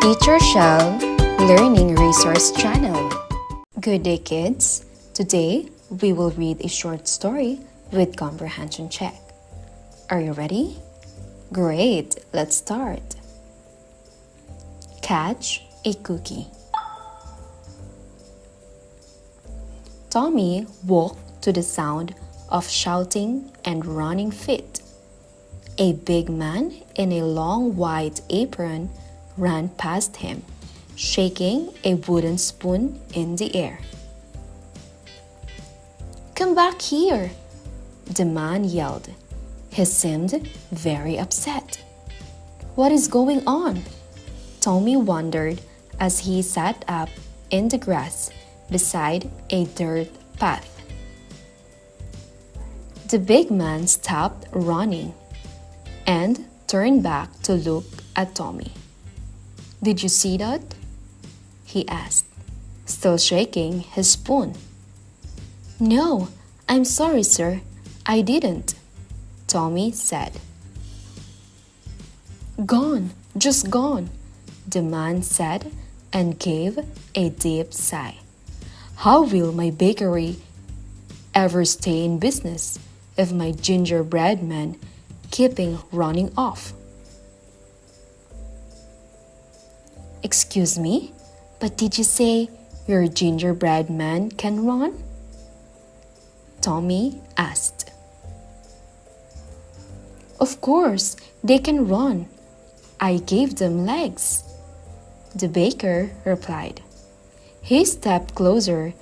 Teacher Shell Learning Resource Channel. Good day, kids. Today, we will read a short story with comprehension check. Are you ready? Great, let's start. Catch a cookie. Tommy walked to the sound of shouting and running feet. A big man in a long white apron ran past him, shaking a wooden spoon in the air. "Come back here!" the man yelled. He seemed very upset. "What is going on?" Tommy wondered as he sat up in the grass beside a dirt path. The big man stopped running and turned back to look at Tommy. "Did you see that?" he asked, still shaking his spoon. "No, I'm sorry, sir. I didn't," Tommy said. "Gone, just gone," the man said and gave a deep sigh. "How will my bakery ever stay in business if my gingerbread man keeping running off?" "Excuse me, but did you say your gingerbread man can run?" Tommy asked. "Of course, they can run. I gave them legs," the baker replied. He stepped closer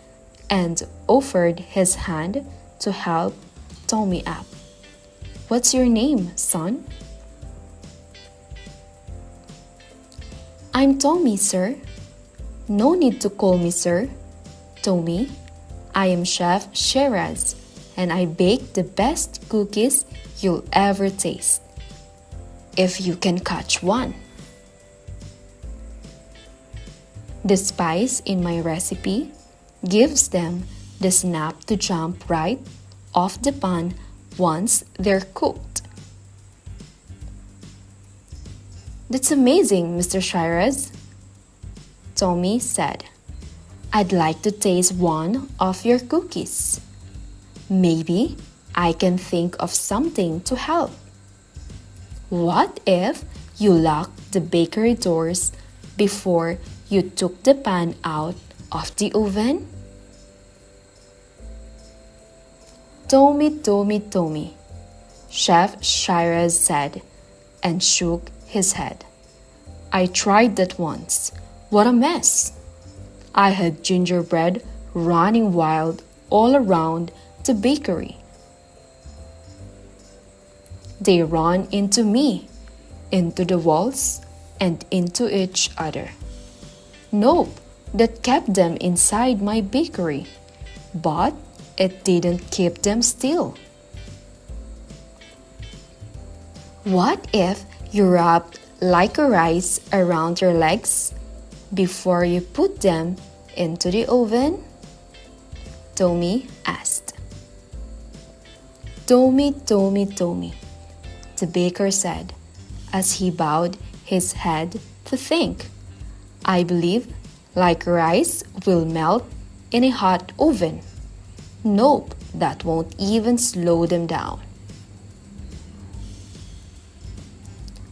and offered his hand to help Tommy up. "What's your name, son?" "I'm Tommy, sir." "No need to call me sir, Tommy. I am Chef Shiraz, and I bake the best cookies you'll ever taste, if you can catch one. The spice in my recipe gives them the snap to jump right off the pan once they're cooked." "That's amazing, Mr. Shiraz," Tommy said. "I'd like to taste one of your cookies. Maybe I can think of something to help. What if you locked the bakery doors before you took the pan out of the oven?" Tommy, Chef Shiraz said and shook his head. "I tried that once. What a mess! I had gingerbread running wild all around the bakery. They ran into me, into the walls, and into each other. Nope, that kept them inside my bakery, but it didn't keep them still." "What if you wrapped licorice around your legs before you put them into the oven?" Tommy asked. Tommy, the baker said as he bowed his head to think. "I believe licorice will melt in a hot oven. Nope, that won't even slow them down."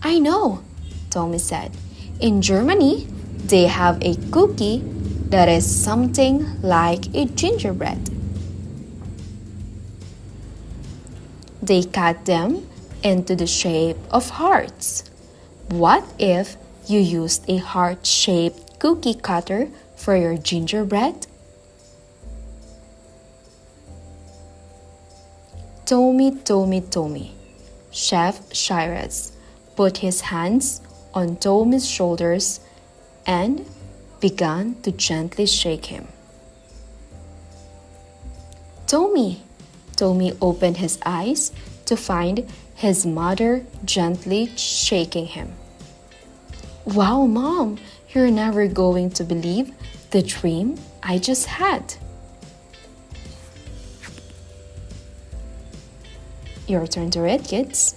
"I know," Tommy said. "In Germany, they have a cookie that is something like a gingerbread. They cut them into the shape of hearts. What if you used a heart-shaped cookie cutter for your gingerbread?" Tommy, Chef Shiraz put his hands on Tommy's shoulders and began to gently shake him. Tommy opened his eyes to find his mother gently shaking him. "Wow, Mom, you're never going to believe the dream I just had." Your turn to read, kids.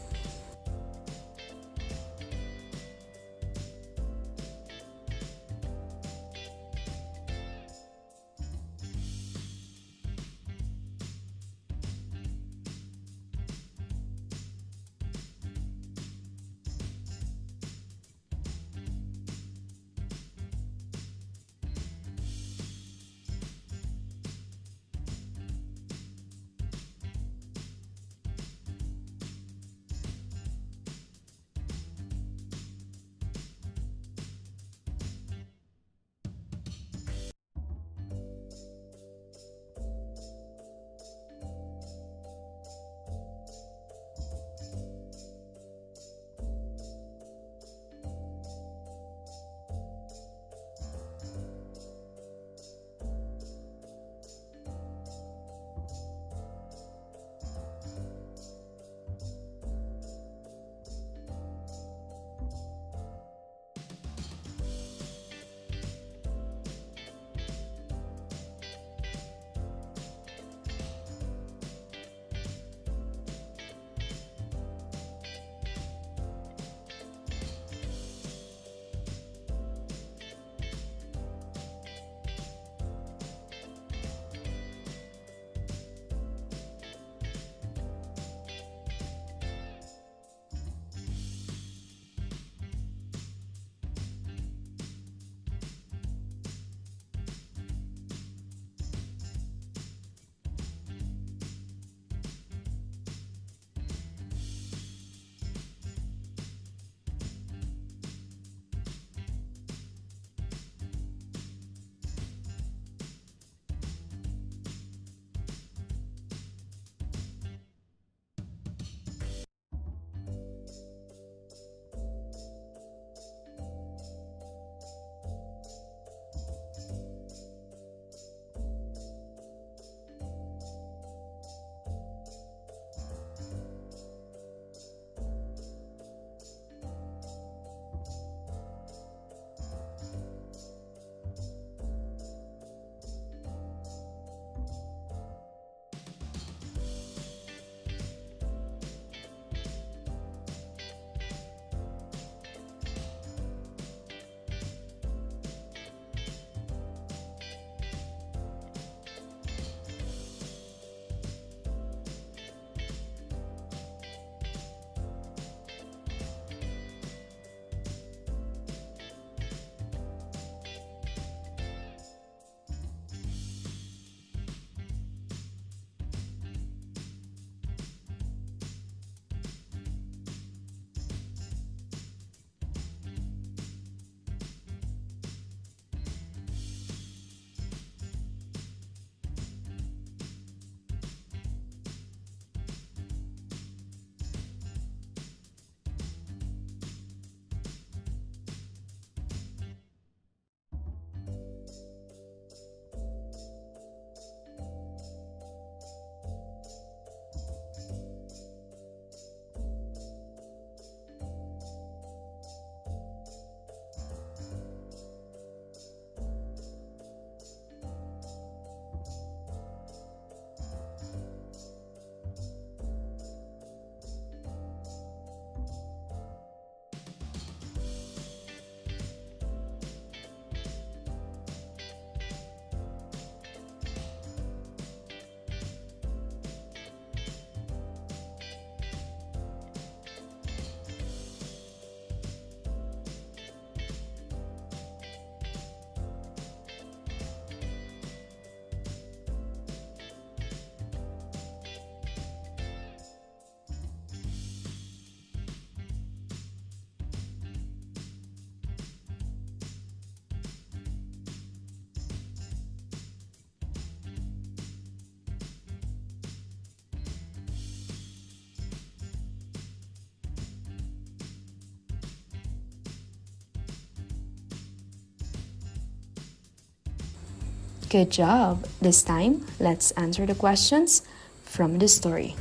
Good job! This time, let's answer the questions from the story.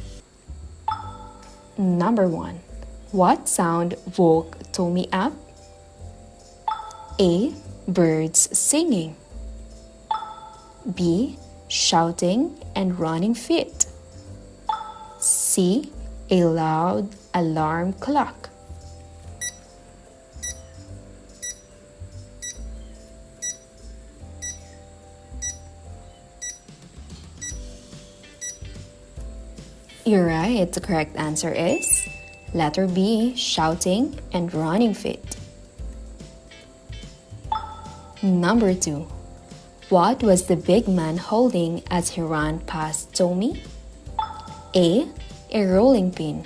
Number 1. What sound woke Tommy up? A. Birds singing. B. Shouting and running feet. C. A loud alarm clock. You're right. The correct answer is letter B, shouting and running feet. Number 2. What was the big man holding as he ran past Tommy? A. A rolling pin.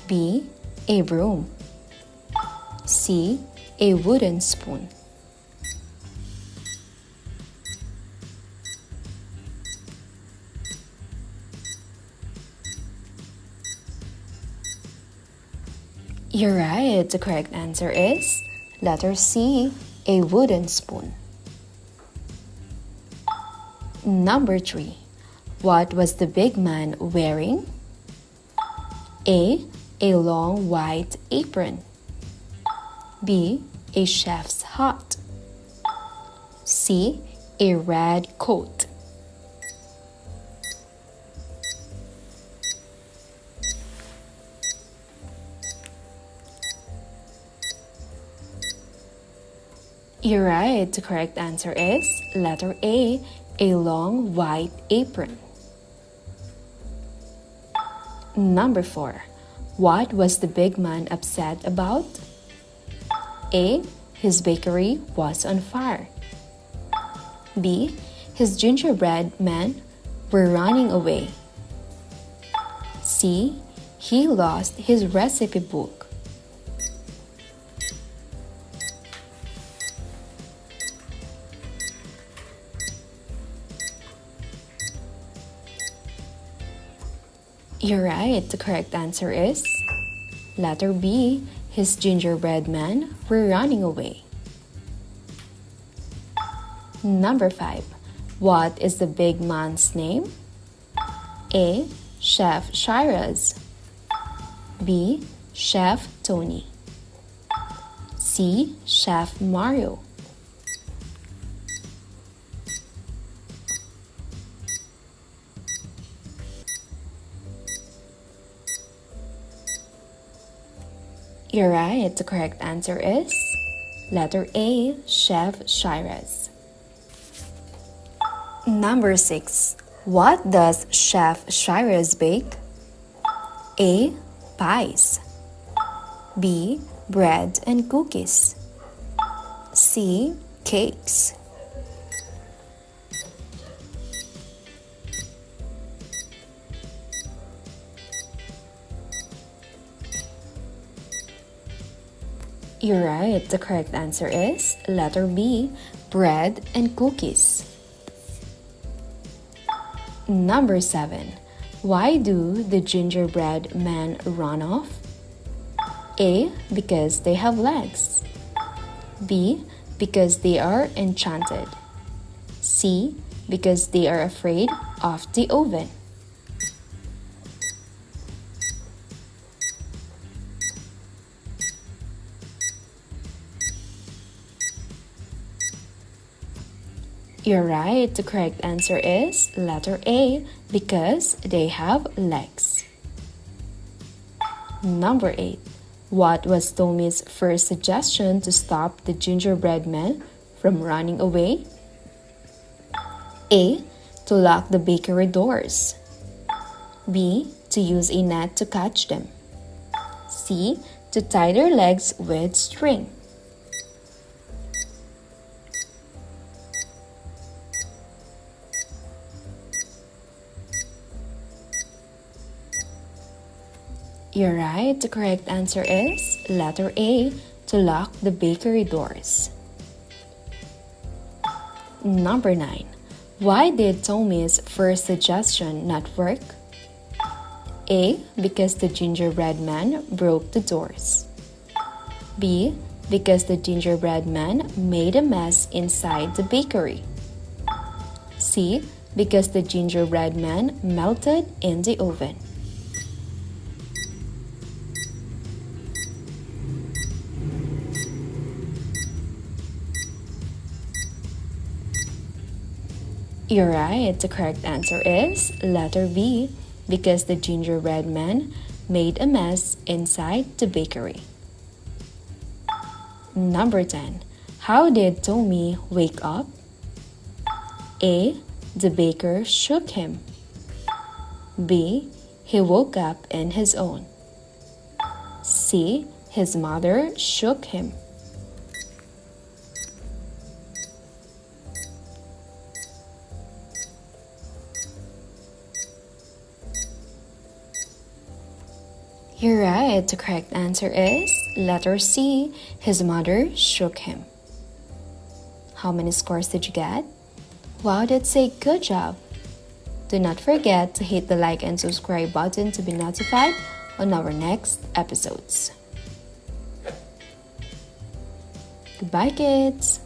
B. A broom. C. A wooden spoon. You're right. The correct answer is letter C, a wooden spoon. Number 3. What was the big man wearing? A. A long white apron. B. A chef's hat. C. A red coat. You're right. The correct answer is letter A, a long white apron. Number 4. What was the big man upset about? A. His bakery was on fire. B. His gingerbread men were running away. C. He lost his recipe book. You're right. The correct answer is letter B. His gingerbread men were running away. Number 5. What is the big man's name? A. Chef Shiraz. B. Chef Tony. C. Chef Mario. You're right. The correct answer is letter A, Chef Shiraz. Number 6. What does Chef Shiraz bake? A. Pies. B. Bread and cookies. C. Cakes. You're right. The correct answer is letter B, bread and cookies. Number 7. Why do the gingerbread men run off? A. Because they have legs. B. Because they are enchanted. C. Because they are afraid of the oven. You're right. The correct answer is letter A, because they have legs. Number 8. What was Tommy's first suggestion to stop the gingerbread men from running away? A. To lock the bakery doors. B. To use a net to catch them. C. To tie their legs with string. You're right. The correct answer is letter A, to lock the bakery doors. Number 9. Why did Tommy's first suggestion not work? A. Because the gingerbread man broke the doors. B. Because the gingerbread man made a mess inside the bakery. C. Because the gingerbread man melted in the oven. You're right. The correct answer is letter B. Because the gingerbread man made a mess inside the bakery. Number 10. How did Tommy wake up? A. The baker shook him. B. He woke up in his own. C. His mother shook him. You're right. The correct answer is letter C. His mother shook him. How many scores did you get? Wow, that's a good job. Do not forget to hit the like and subscribe button to be notified on our next episodes. Goodbye, kids!